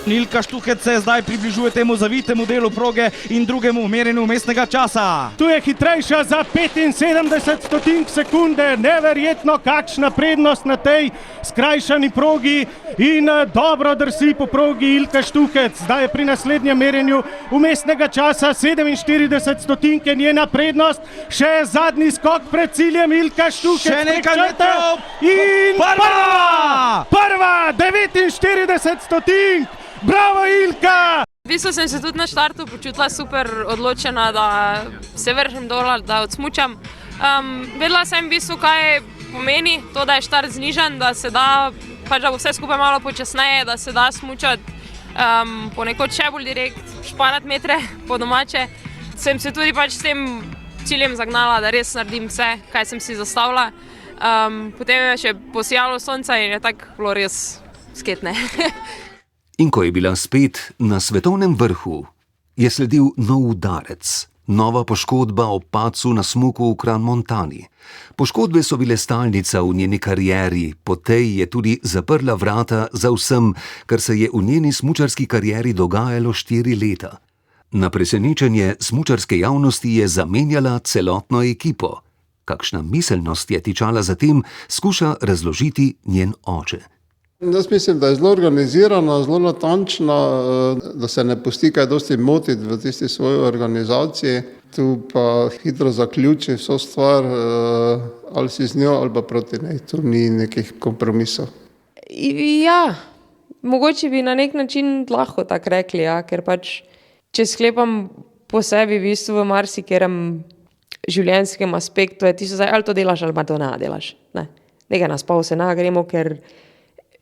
S: Ilka Štuhec se zdaj približuje temu zavitemu delu proge in drugemu merjenju vmesnega časa.
O: Tu je hitrejša za 75 stotink sekunde, neverjetno kakšna prednost na tej skrajšani progi in dobro drsi po progi Ilka Štuhec. Zdaj je pri naslednjem merjenju vmesnega časa 47 stotink je njena prednost, še zadnji skok pred ciljem Ilka Štuhec.
S: Še nekaj metrov
O: in prva 49 stotink. Bravo, Ilka!
B: V bistvu sem se tudi na štartu počutila super odločena, da se vržem dol, da odsmučam. Vedela sem v bistvu, kaj pomeni to, da je štart znižan, da se da, pač da bo vse skupaj malo počasneje, da se da smučati ponekod še bolj direkt, šparati metre po domače. Sem se tudi pač s tem ciljem zagnala, da res naredim vse, kaj sem si zastavila. Potem je še posijalo sonce in je tako bilo res sketne.
D: In ko je bila spet na svetovnem vrhu, je sledil nov udarec, nova poškodba ob padcu na smuku v Crans-Montani. Poškodbe so bile stalnica v njeni karieri, po tej je tudi zaprla vrata za vsem, kar se je v njeni smučarski karieri dogajalo 4 leta. Na presenečenje smučarske javnosti je zamenjala celotno ekipo. Kakšna miselnost je tičala za tem, skuša razložiti njen oče.
H: Jaz mislim, da je zelo organizirana, zelo natančna, da se ne pusti kaj dosti motiti v tisti svoji organizaciji. Tu pa hitro zaključi vso stvar, ali si z njo ali pa proti njej. Tu ni nekih kompromisov.
B: Ja, mogoče bi na nek način lahko tako rekli, ja, ker pač, če sklepam po sebi v bistvu v marsikerem življenjskem aspektu, je tisto zdaj, ali to delaš ali pa to ne delaš. Ne, nekaj na spav se gremo, ker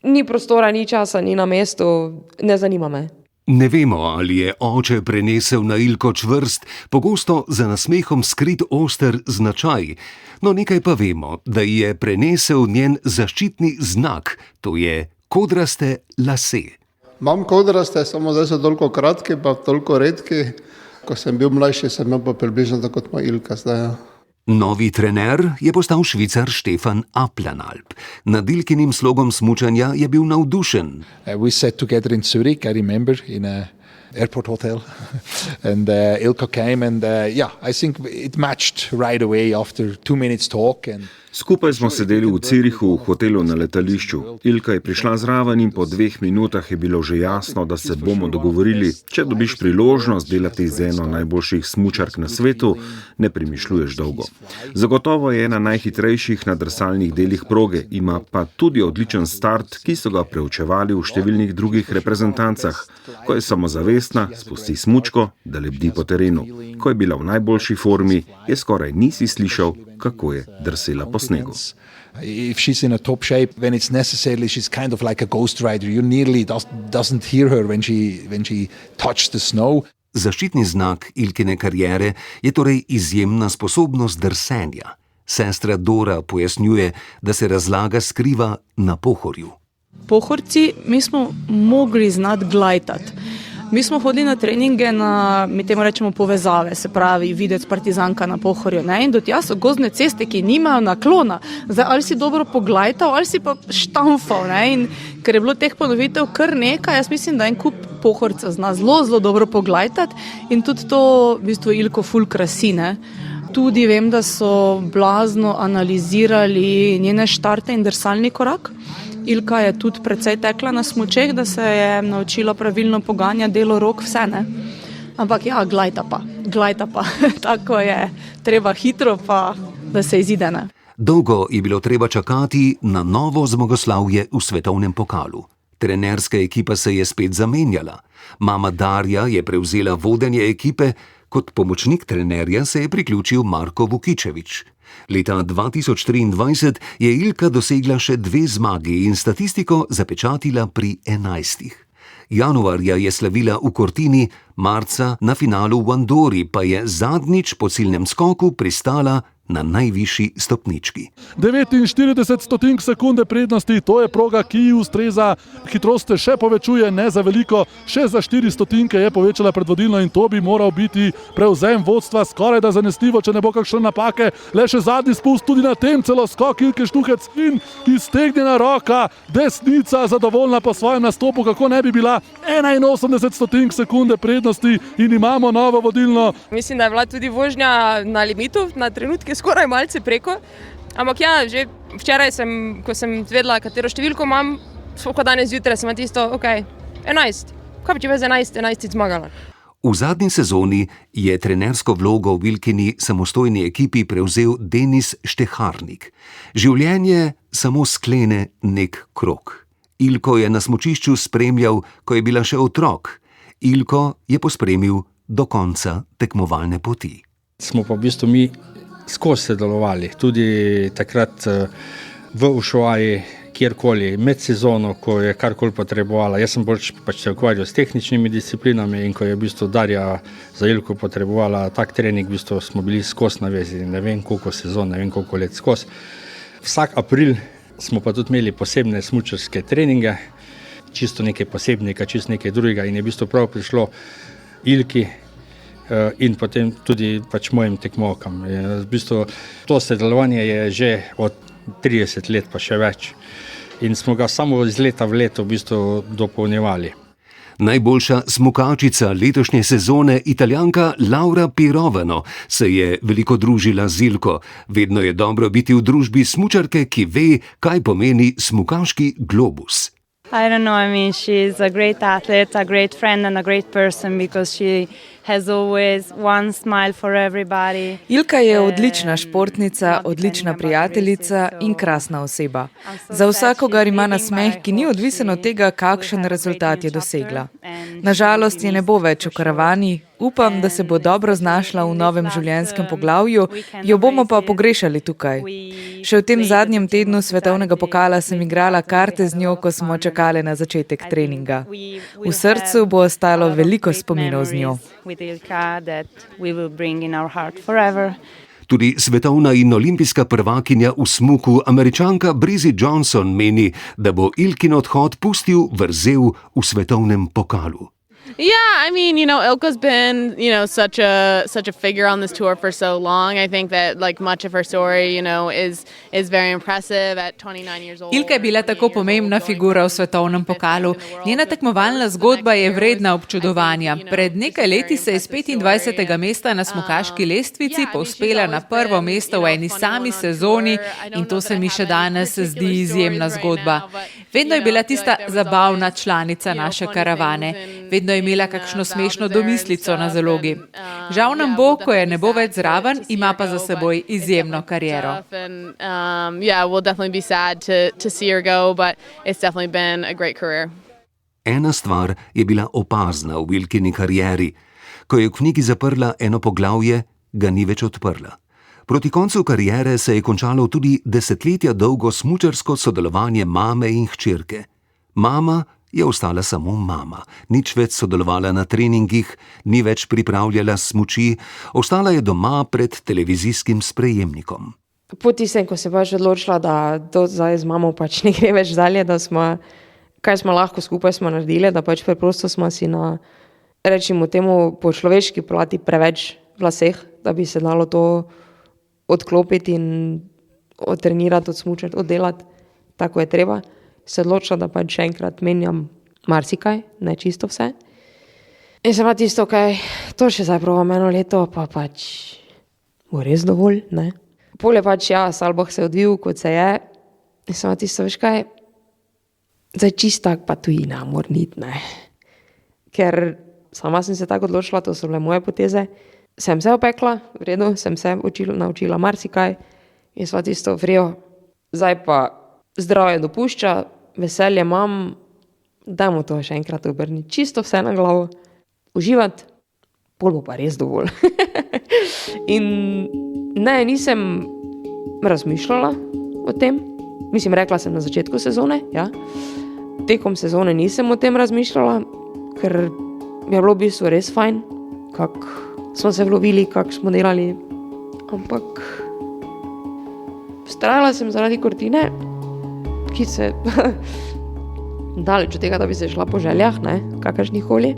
B: ni prostora, ni časa, ni na mestu, ne zanima me.
D: Ne vemo, ali je oče prenesel na Ilko čvrst, pogosto za nasmehom skrit oster značaj. No, nekaj pa vemo, da ji je prenesel njen zaščitni znak, to je kodraste lase.
H: Imam kodraste, samo zdaj so toliko kratki, pa toliko redki. Ko sem bil mlajši, sem imel pa približno tako kot moja Ilka zdaj.
D: Novi trener je postal Švicar Stefan Aplanalp. Nad Ilkinim slogom smučanja je bil navdušen.
T: We sat together in Zurich, I remember, in an airport hotel. And Ilka came and I think it matched right away after 2 minutes talk.
U: Skupaj smo sedeli v Cirihu v hotelu na letališču. Ilka je prišla zraven in po 2 minutah je bilo že jasno, da se bomo dogovorili. Če dobiš priložnost delati z eno najboljših smučark na svetu, ne premišljuješ dolgo. Zagotovo je ena najhitrejših na drsalnih delih proge, ima pa tudi odličen start, ki so ga preučevali v številnih drugih reprezentancah. Ko je samozavestna, spusti smučko, da lebdi po terenu. Ko je bila v najboljši formi, je skoraj nisi slišal, kako je drsela po snegu.
T: If she's in a top shape, when it's necessary, she's kind of like a ghost rider. You nearly doesn't hear her when she touches the snow.
D: Zaščitni znak Ilkine kariere je torej izjemna sposobnost drsenja. Sestra Dora pojasnjuje, da se razlaga skriva na Pohorju.
J: Pohorci, mi smo mogli znati glajtati. Mi smo hodili na treninge na, mi temu rečemo, povezave, se pravi, videti partizanka na Pohorju. Ne? In do tja so gozdne ceste, ki nimajo naklona. Zdaj, ali si dobro poglajtal, ali si pa štamfal. Ne? In ker je bilo teh ponovitev kar nekaj, jaz mislim, da en kup Pohorca zna zelo dobro poglajtati in tudi to v bistvu Ilko ful krasi. Ne? Tudi vem, da so blazno analizirali njene štarte in drsalni korak. Ilka je tudi precej tekla na smučeh, da se je naučila pravilno poganja, delo rok, vse ne. Ampak ja, glajta pa. Tako je, treba hitro pa, da se izide, ne.
D: Dolgo je bilo treba čakati na novo zmagoslavje v svetovnem pokalu. Trenerska ekipa se je spet zamenjala. Mama Darja je prevzela vodenje ekipe, kot pomočnik trenerja se je priključil Marko Vukičević. Leta 2023 je Ilka dosegla še 2 zmagi in statistiko zapečatila pri 11. Januarja je slavila v Cortini, marca na finalu v Andori pa je zadnjič po ciljnem skoku pristala na najvišji stopnički.
V: 49 stotink sekunde prednosti, to je proga, ki ji ustreza. Hitrost se še povečuje, ne za veliko, še za 4 stotinke je povečala predvodilno in to bi moral biti prevzem vodstva skoraj da zanesljivo, če ne bo kakšne napake. Le še zadnji spust, tudi na tem celo skok Ilke Štuhec in iztegnjena roka, desnica zadovoljna po svojem nastopu, kako ne bi bila. 81 stotink sekunde prednosti in imamo novo vodilno.
B: Mislim, da je bila tudi vožnja na limitu, na trenutke skoraj malce preko. Ampak ja, že včeraj ko sem vedela, katero številko imam, sploh danes zjutraj sem tisto, 11. Kaj pa če bi z 11 zmagala?
D: V zadnji sezoni je trenersko vlogo v Ilkini samostojni ekipi prevzel Denis Šteharnik. Življenje samo sklene nek krog. Ilko je na smučišču spremljal, ko je bila še otrok. Ilko je pospremil do konca tekmovalne poti.
W: Smo pa v bistvu mi skozi sodelovali, tudi takrat v Ushuaii, kjerkoli, med sezono, ko je karkoli potrebovala. Jaz sem bolj se ukvarjal s tehničnimi disciplinami in ko je v bistvu Darja za Ilko potrebovala tak trening, v bistvu smo bili skozi na vezi, ne vem koliko sezon, ne vem koliko let skozi. Vsak april smo pa tudi imeli posebne smučarske treninge, čisto nekaj posebnega, čisto nekaj drugega in je v bistvu prav prišlo Ilki in potem tudi mojim tekmovkam. V bistvu to sodelovanje je že od 30 let pa še več in smo ga samo iz leta v leto v bistvu dopolnjevali.
D: Najboljša smukačica letošnje sezone, Italijanka Laura Pirovano, se je veliko družila z Ilko. Vedno je dobro biti v družbi smučarke, ki ve, kaj pomeni smukaški globus.
X: I don't know, I mean, she's a great athlete, a great friend and a great person because she has always one smile for everybody.
Y: Ilka je odlična športnica, odlična prijateljica in krasna oseba. Za vsakogar ima nasmeh, ki ni odvisen od tega, kakšen rezultat je dosegla. Nažalost je ne bo več v karavani, upam, da se bo dobro znašla v novem življenjskem poglavju, jo bomo pa pogrešali tukaj. Še v tem zadnjem tednu svetovnega pokala sem igrala karte z njo, ko smo čakali na začetek treninga. V srcu bo ostalo veliko spominov z njo.
D: Tudi svetovna in olimpijska prvakinja v smuku, Američanka Breezy Johnson, meni, da bo Ilkin odhod pustil vrzel v svetovnem pokalu.
E: Yeah, I mean, Ilka's been, such a figure on this tour for so long. I think that like much of her story, is very impressive at 29 years old.
A: Ilka je bila tako pomembna figura v svetovnem pokalu. Njena tekmovalna zgodba je vredna občudovanja. Pred nekaj leti se je z 25. mesta na smukaški lestvici povzpela na prvo mesto v eni sami sezoni in to se mi še danes zdi izjemna zgodba. Vedno je bila tista zabavna članica naše karavane. Vedno je imela kakšno smešno domislico na zalogi. Žal nam bo, ko je ne bo več zraven, ima pa za seboj izjemno kariero.
D: Ena stvar je bila opazna v Ilkini karieri. Ko je v knjigi zaprla eno poglavje, ga ni več odprla. Proti koncu kariere se je končalo tudi desetletja dolgo smučarsko sodelovanje mame in hčerke. Mama je ostala samo mama, nič več sodelovala na treningih, ni več pripravljala smuči, ostala je doma pred televizijskim sprejemnikom.
B: Po tistem, ko se pač odločila, da to zdaj z mamo pač ne gre več dalje, da kaj smo lahko skupaj smo naredili, da pač preprosto smo si na, rečimo temu, po človeški plati preveč vlaseh, da bi se dalo to odklopiti in odtrenirati, odsmučati, oddelati, tako je treba. Se odločila, da pač še enkrat menjam marsikaj, ne čisto vse. In se pa tisto, to še zdaj probam 1 leto, pa pač bo res dovolj, ne. Pol je pač, Salbah se je odvil, kot se je. In se pa tisto, veš kaj, zdaj čisto tak pa tujina mora niti, ne. Ker sama sem se tako odločila, to so bile moje poteze. Sem se opekla, v redu, sem se naučila marsikaj. In se pa tisto, vrijo, zdaj pa zdravje dopušča, veselje imam, dajmo to še enkrat obrniti, čisto vse na glavo, uživati, pol bo pa res dovolj. In ne, nisem razmišljala o tem, rekla sem na začetku sezone, tekom sezone nisem o tem razmišljala, ker je bilo v bistvu res fajn, kako smo se vlovili, kako smo delali, ampak vztrajala sem zaradi Cortine, ki se daleč od tega, da bi se šla po željah, ne, kakršnikoli.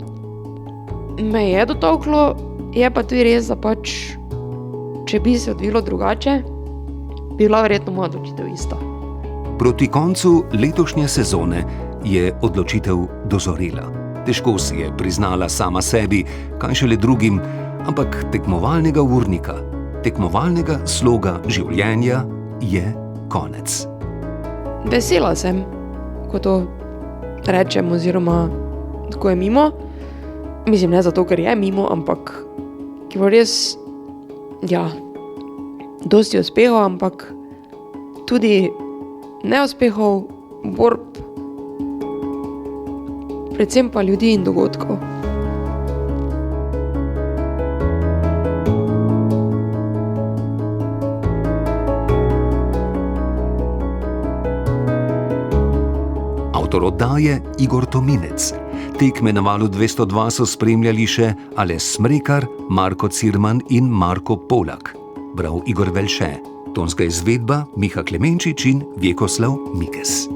B: Me je dotaklo, je pa tudi res, da pač, če bi se odvilo drugače, bi bila verjetno moja odločitev ista.
D: Proti koncu letošnje sezone je odločitev dozorela. Težko si je priznala sama sebi, kaj šele drugim, ampak tekmovalnega urnika, tekmovalnega sloga življenja je konec.
B: Vesela sem, ko to rečem, oziroma ko je mimo. Mislim, ne zato, ker je mimo, ampak ki bo res, dosti uspehov, ampak tudi neuspehov, borb, predvsem pa ljudi in dogodkov.
D: Avtor oddaje Igor Tominec. Tekme na Valu 202 so spremljali še Aleš Smrekar, Marko Cirman in Marko Polak. Bral Igor Velše. Tonska izvedba Miha Klemenčič in Vjekoslav Mikes.